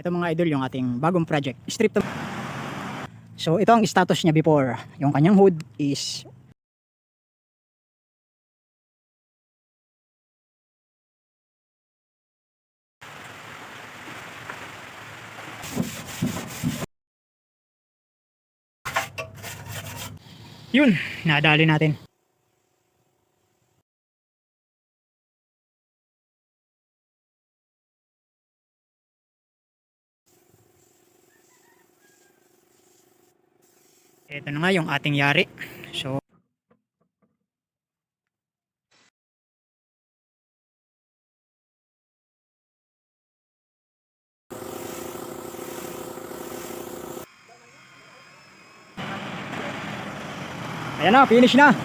Ito mga idol yung ating bagong project, strip to. So ito ang status niya before. Yung kanyang hood is yun, nadali natin. Ito na nga yung ating yari. So ayan na, finish na.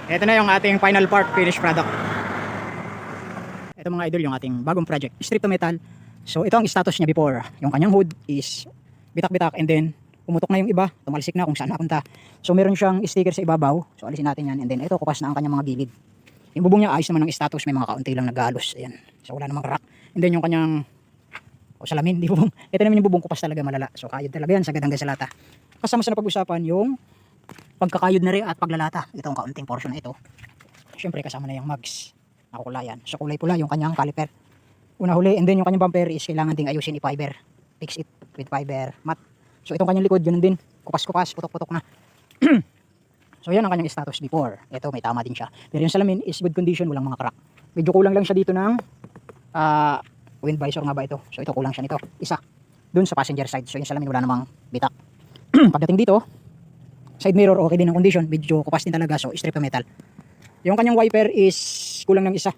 Ito na yung ating final part, finished product. Ito mga idol yung ating bagong project, strip to metal. So ito ang status niya before. Yung kanyang hood is bitak-bitak and then pumutok na yung iba, tumalsik na kung saan napunta. So meron siyang sticker sa ibabaw. So alisin natin yan and then ito kupas na ang kanyang mga gilid. Yung bubong niya ayos naman ng status, may mga kaunti lang nagalos. Ayan. So wala namang crack. And then yung kanyang salamin, di bubong. Ito naman yung bubong kupas talaga malala. So kayod talaga yan sa hanggang sa lata. Kasama sa napag-usapan yung pagkakayod na rin at paglalata. Itong kaunting portion na ito. Siyempre kasama na yung mags. Nakukulayan. So kulay pula yung kanyang caliper. Una huli and then yung kanyang bumper is kailangan ding ayusin i-fiber. Fix it with fiber mat. So itong kanyang likod ganun din. Kupas-kupas, putok-putok na. So yan ang kanyang status before. Ito may tama din siya. Pero yung salamin is good condition, walang mga crack. Medyo kulang lang siya dito ng wind visor nga ba ito. So ito kulang siya nito. Isa. Dun sa passenger side. So yung salamin wala namang bitak. Pagdating dito, side mirror okay din ang condition. Medyo kupas din talaga. So strip to metal. Yung kanyang wiper is kulang ng isa.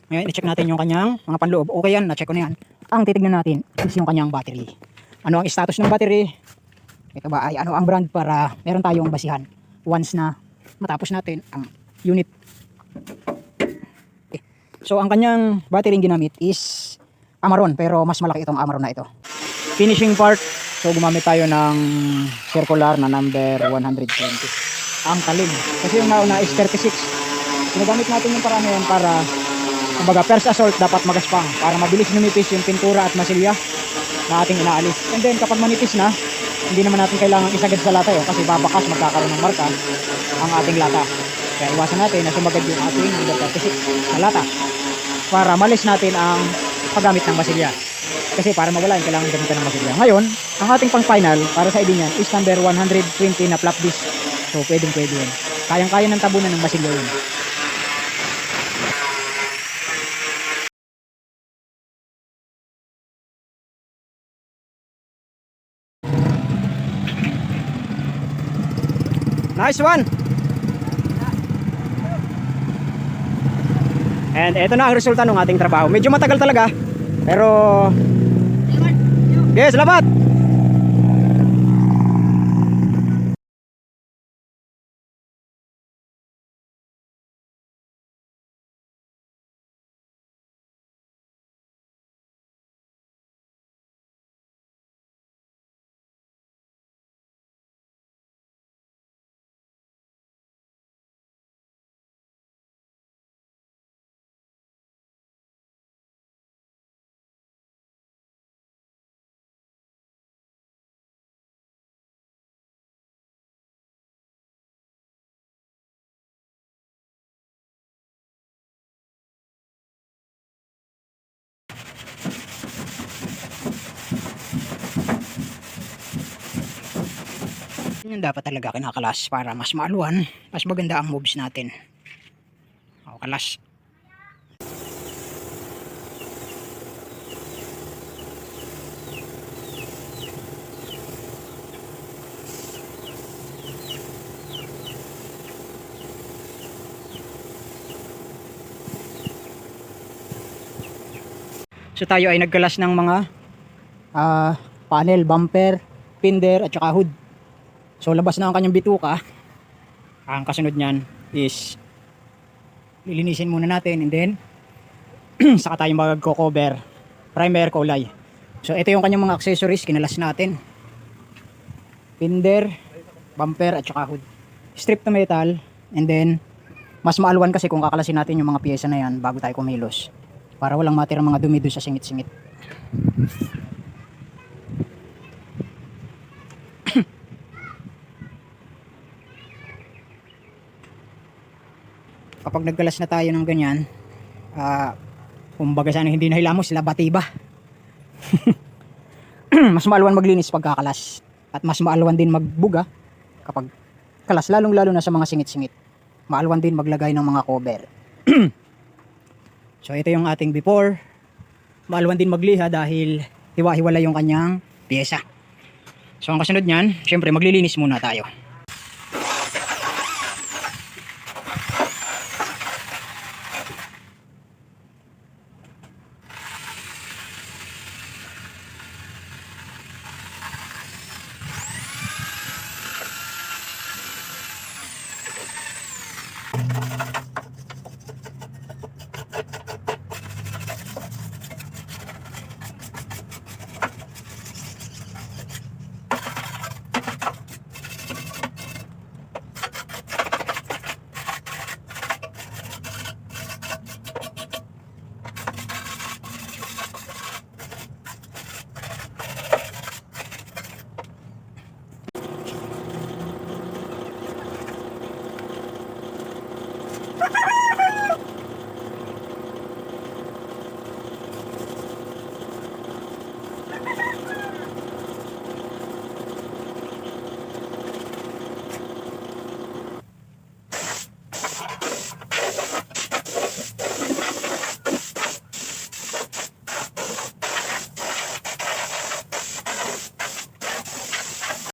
Ngayon i-check natin yung kanyang mga panloob. Okay yan, na-check ko na yan. Ang titignan natin is yung kanyang battery. Ano ang status ng battery? Ito ba ay ano ang brand para meron tayong basihan once na matapos natin ang unit. Okay. So ang kanyang battery ginamit is Amaron, pero mas malaki itong Amaron na ito. Finishing part, so gumamit tayo ng circular na number 120. Ang talim. Kasi yung nauna is 36. Ginagamit natin yung paraan yan para kumbaga first assault dapat magaspang para mabilis numipis yung pintura at masilya na ating inaalis. And then kapag manipis na, hindi naman natin kailangan isagad sa lata kasi babakas, magkakaroon ng marka ang ating lata. Kaya iwasan natin na sumagad yung ating number 36 na lata para malis natin ang paggamit ng masilya. Kasi para mawala yung kailangan gamitan ng masilya. Ngayon, ang ating pang final para sa ID niyan is number 120 na flap disc. So pwedeng pwede yun. Kayang-kaya ng tabunan ng masilya yun. Nice one! And ito na ang resulta ng ating trabaho. Medyo matagal talaga. Pero yes, salamat! Yun dapat talaga kinakalas para mas maaluan, mas maganda ang moves natin. O, kalas. So tayo ay nagkalas ng mga panel, bumper, fender at saka hood. So labas na ang kanyang bituka. Ang kasunod niyan is lilinisin muna natin and then saka tayo magko-cover primer, kulay. So ito yung kanyang mga accessories, kinalas natin. Fender, bumper at saka hood. Strip to metal and then mas maalwan kasi kung kakalasin natin yung mga piyesa na yan bago tayo kumilos. para walang matirang mga dumi doon sa singit-singit. Kapag nagkalas na tayo ng ganyan, kumbaga sana hindi na hilamos, sila batiba. Mas maalwan maglinis pagkakalas at mas maalwan din magbuga kapag kalas, lalong lalo na sa mga singit-singit. Maalwan din maglagay ng mga cover. So ito yung ating before. Maalwan din magliha dahil hiwa-hiwala yung kanyang pyesa. So ang kasunod nyan, syempre maglilinis muna tayo.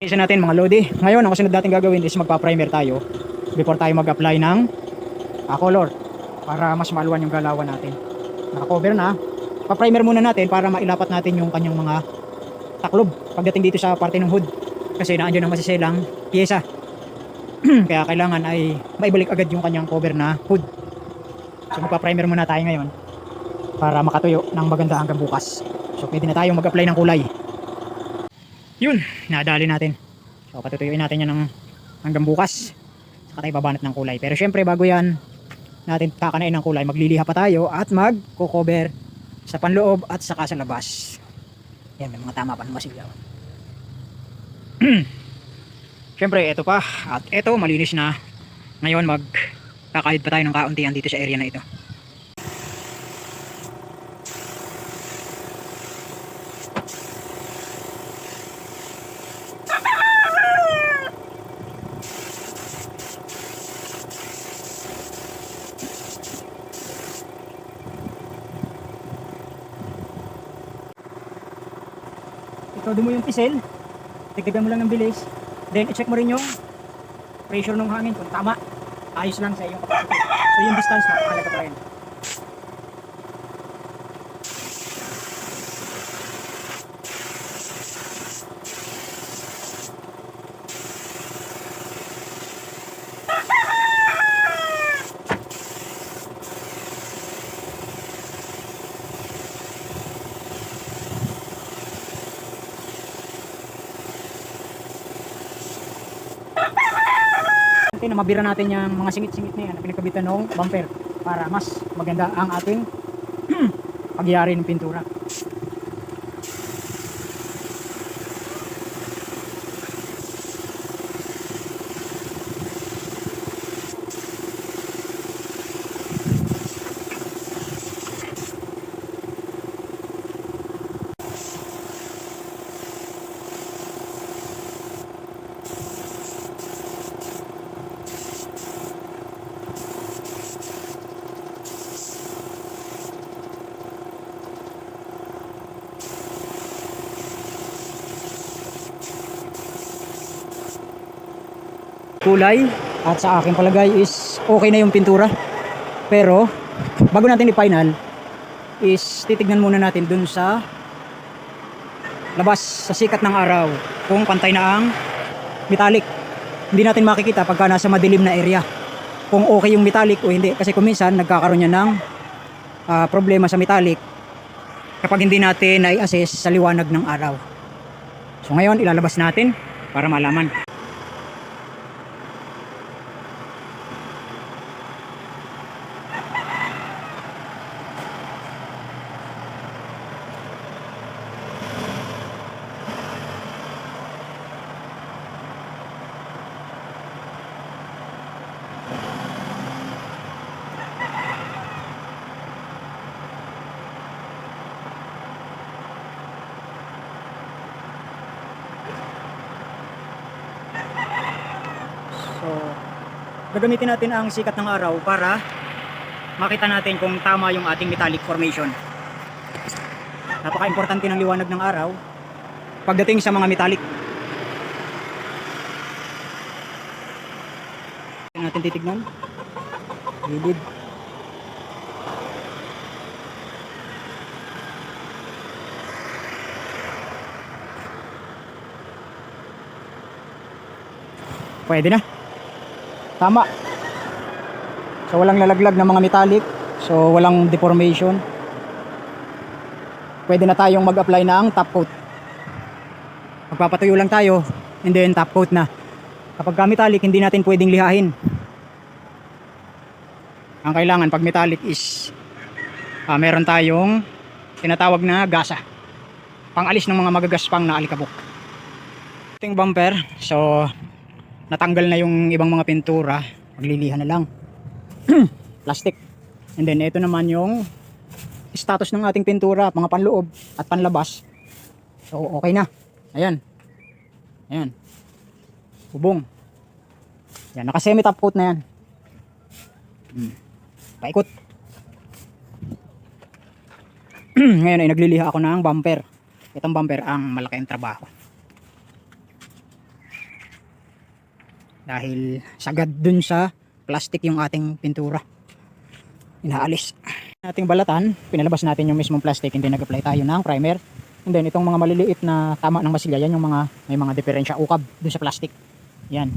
Isa natin mga lodi. Ngayon, ang kasunod natin gagawin is magpa-primer tayo before tayo mag-apply ng color para mas maalwan yung galawan natin. Naka-cover na. Pa-primer muna natin para mailapat natin yung kanyang mga taklob pagdating dito sa parte ng hood. Kasi naandyan ang masiselang pyesa. Kaya kailangan ay maibalik agad yung kanyang cover na hood. So magpa-primer muna tayo ngayon para makatuyo ng maganda hanggang bukas. So pwede na tayong mag-apply ng kulay. Yun, nadali natin. So patutuyuin natin yan hanggang bukas. Saka tayo babanat ng kulay. Pero syempre bago yan natin kakanain ng kulay, magliliha pa tayo at mag-cover sa panloob at saka sa labas. Yan, may mga tama pa ng masilaw. Syempre ito pa. At ito malinis na. Ngayon magkakahid pa tayo ng kauntian dito sa area na ito. Ito mo yung pisel, tigtigan mo lang ng bilis, then i-check mo rin yung pressure ng hangin kung tama, ayos lang sa iyong capacity. So yung distance na mahalaga pa rin. Na mabira natin yung mga singit-singit na yan na pinagkabitan ng bumper para mas maganda ang ating pagyari ng pintura. Kulay at sa aking palagay is okay na yung pintura, pero bago natin i-final is titignan muna natin dun sa labas sa sikat ng araw kung pantay na ang metallic. Hindi natin makikita pagka nasa madilim na area kung okay yung metallic o hindi, kasi kung minsan nagkakaroon yan ng problema sa metallic kapag hindi natin na-i-assess sa liwanag ng araw. So ngayon ilalabas natin para malaman. So, gagamitin natin ang sikat ng araw para makita natin kung tama yung ating metallic formation. Napaka-importante ng liwanag ng araw pagdating sa mga metallic. Natin titignan. Gilid. Pwede na. Tama. So walang lalaglag ng mga metallic. So walang deformation. Pwede na tayong mag-apply ng top coat. Magpapatuyo lang tayo and then top coat na. Kapag metallic, hindi natin pwedeng lihahin. Ang kailangan pag metallic is meron tayong tinatawag na gasa. Pangalis ng mga magagaspang na alikabok. Ating bumper. So natanggal na yung ibang mga pintura, maglilihan na lang. Plastic. And then ito naman yung status ng ating pintura, mga panloob at panlabas. So okay na. Ayan. Ayan. Bubong. Yan, naka semi top coat na yan. Paikot. Ngayon ay nagliliha ako ng bumper. Itong bumper ang malaki ang trabaho. Dahil sagad dun sa plastic yung ating pintura. Inaalis. Ating balatan, pinalabas natin yung mismong plastic, hindi nag-apply tayo ng primer. And then itong mga maliliit na tama ng masilya, yan yung mga may mga diferensya ukab dun sa plastic. Yan.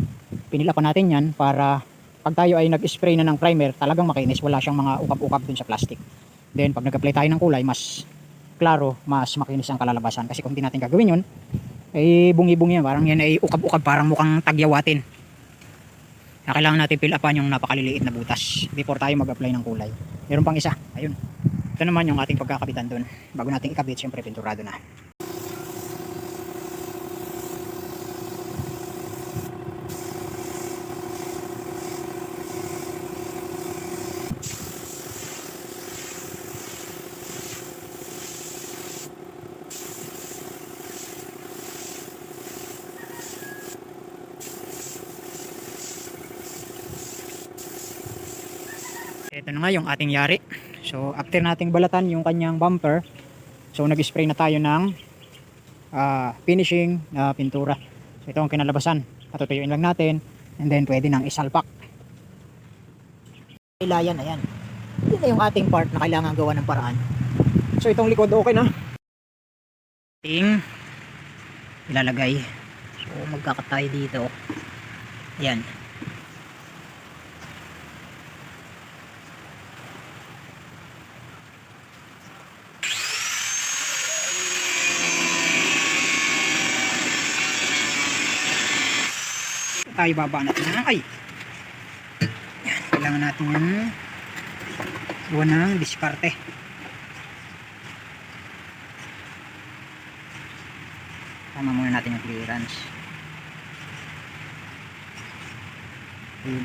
Pinila pa natin yan para pag tayo ay nag-spray na ng primer, talagang makinis, wala siyang mga ukab-ukab dun sa plastic. Then pag nag-apply tayo ng kulay, mas klaro, mas makinis ang kalalabasan. Kasi kung hindi natin gagawin yun, ay bungi-bungi yan. Parang yan ay ukab-ukab, parang mukhang tagyawatin. Na kailangan natin fill upan yung napakaliliit na butas before tayo mag-apply ng kulay. Meron pang isa, ayun. Ito naman yung ating pagkakabitan dun. Bago natin ikabit, syempre pinturado na. Ito na nga yung ating yari. So after nating balatan yung kanyang bumper, so nag-spray na tayo ng finishing na pintura. So ito ang kinalabasan. Patutuyuin lang natin and then pwede nang isalpak. Ilayan, ayan. Yun na yung ating part na kailangan gawa ng paraan. So itong likod okay na. Ating ilalagay. So magkakat tayo dito. Ayan. Tayo baba natin na ay yan, kailangan natin yung gawa ng diskarte. Tama muna natin yung clearance. Ayun.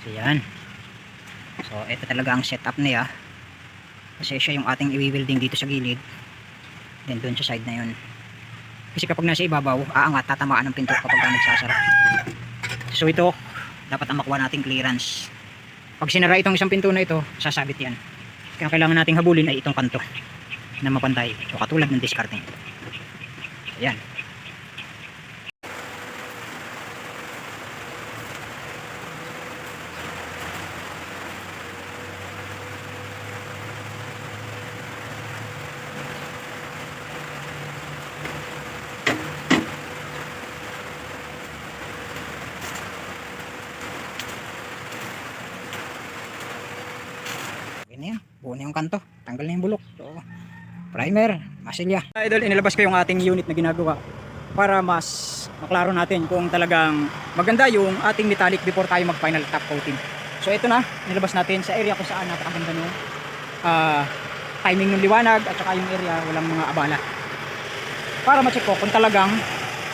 So yan. So ito talaga ang setup niya. Kasi siya yung ating i-welding dito sa gilid. Then doon sa side na yun. Kasi kapag nasa ibabaw, aangat, tatamaan ng pinto kapag nagsasara. So ito, dapat ang makuha nating clearance. Pag sinara itong isang pinto na ito, sasabit yan. Kaya kailangan nating habulin ay itong kanto na mapantay. So katulad ng discarding. Ayan. Na yan, buo na yung kanto, tanggal na yung bulok. So, primer, masilya. Idol, inilabas ko yung ating unit na ginagawa para mas maklaro natin kung talagang maganda yung ating metallic before tayo mag final top coating. So ito na, nilabas natin sa area kung saan napakaganda ng timing ng liwanag at saka yung area walang mga abala. Para ma-check ko kung talagang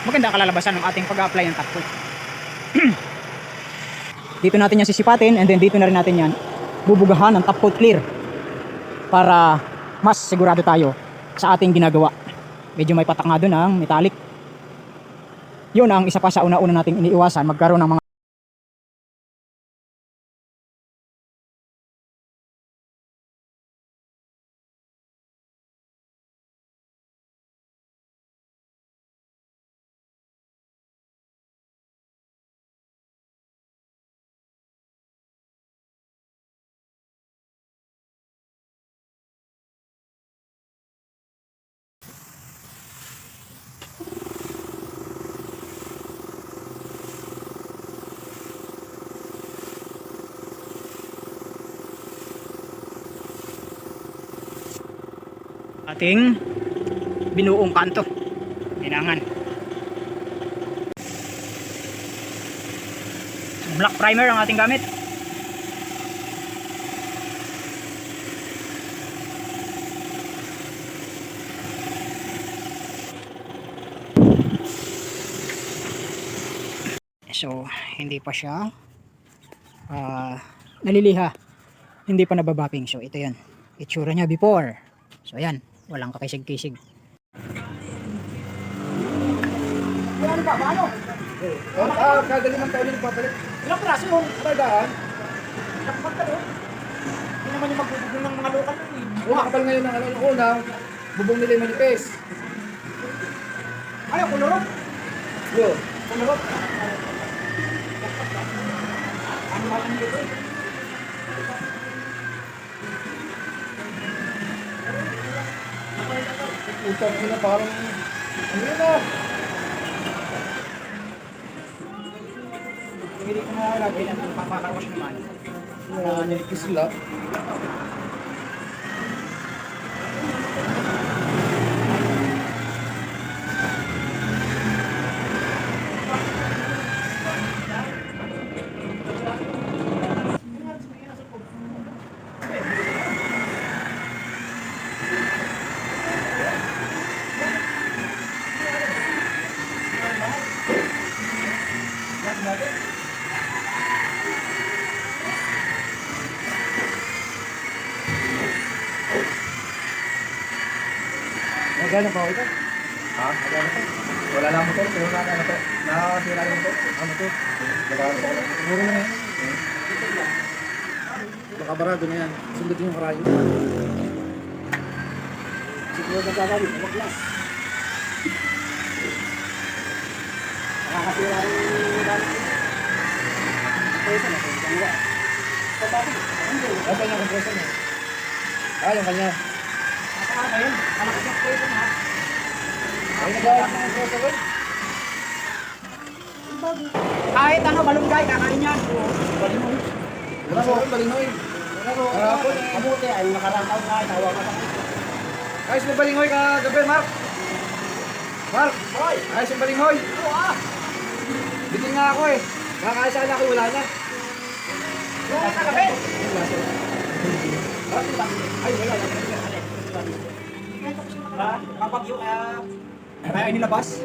maganda ang kalalabasan ng ating pag-apply ng top coat. Dito natin yan sisipatin and then dito na rin natin yan bubugahan ng top coat clear para mas sigurado tayo sa ating ginagawa. Medyo may patak nga doon ang metallic. Yun ang isa pa sa una-una nating iniiwasan, magkaroon ng mga ating binuong kanto. Kailangan black primer ang ating gamit. So hindi pa siya naliliha, hindi pa nababapping. So ito yan itsura niya before. So ayan, walang kakisig-kisig. Ano ba? Paano? Kada 5 taon yung papalit. Ilang praso yun? Pagdaan. Nakapag ka doon? Hindi naman yung magbubugong ng mga lokal doon eh. O makapal ngayon ng yung una, bubong nila yung manipes. Ayaw, kulurot. Yo. Kulurot. Ano ba yung dito? Utang ko na parang, ano yun na? Hindi ko na lagay na papakawas naman. Nilipis sila. Magana pa ito? Ha? Magana pa? Wala lang mo to, pero wala na to. Nakasira lang to. Ano to? Nagano ko lang. Siguro na yan. Nakabarado na yan. Sundutin yung karayo. Siguro na gagawin. Huwag lang. Nakakasira rin yung dami. Ito na. Dalawa. Ito yung compressor niya. Yung kanya. Ayun, malakas yung pressure na. Ay, nagawa ng compressor. Kahit ano, balunggay, kakain yan. Balunggay. Wala ko, balinoy. Kahapon eh. Mabuti ay nakarakaw na, tawa ka pa. Ayos mo balinghoy kagabi, Mark? Mark? Hoy! Ayos yung balinghoy. Oo ah! Bitin nga ako eh. Nakakaisa na ako, wala na. Yung kagabi! Ay, wala na. Kapagyo kaya inilabas.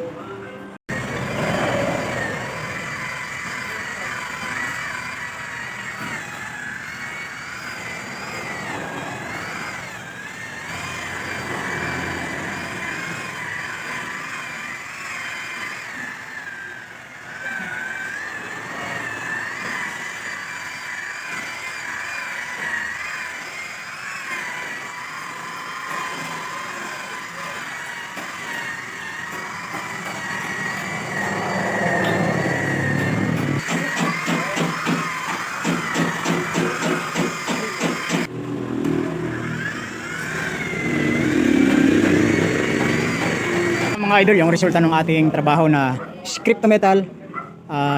Mga idol, yung resulta ng ating trabaho na script to metal.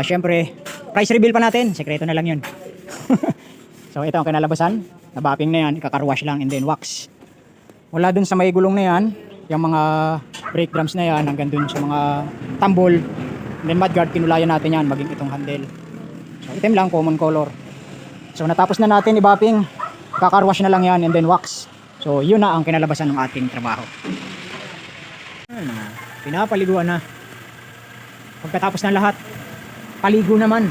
Syempre, price reveal pa natin. Sekreto na lang yun. So ito ang kinalabasan. Nabapping na yan, ikakarwash lang and then wax. Wala dun sa may gulong na yan, yung mga brake drums na yan, hanggang dun sa mga tambol. And then mudguard, kinulayan natin yan, maging itong handle. So itim lang, common color. So natapos na natin i-bapping, kakarwash na lang yan and then wax. So yun na ang kinalabasan ng ating trabaho. Pinapaliguan na. Pagkatapos ng lahat, paligo naman.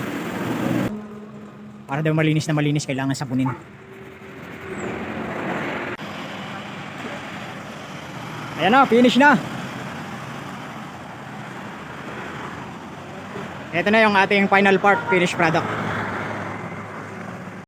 Para daw malinis na malinis, kailangan sabunin. Ayan na, finish na. Ito na yung ating final part, finished product.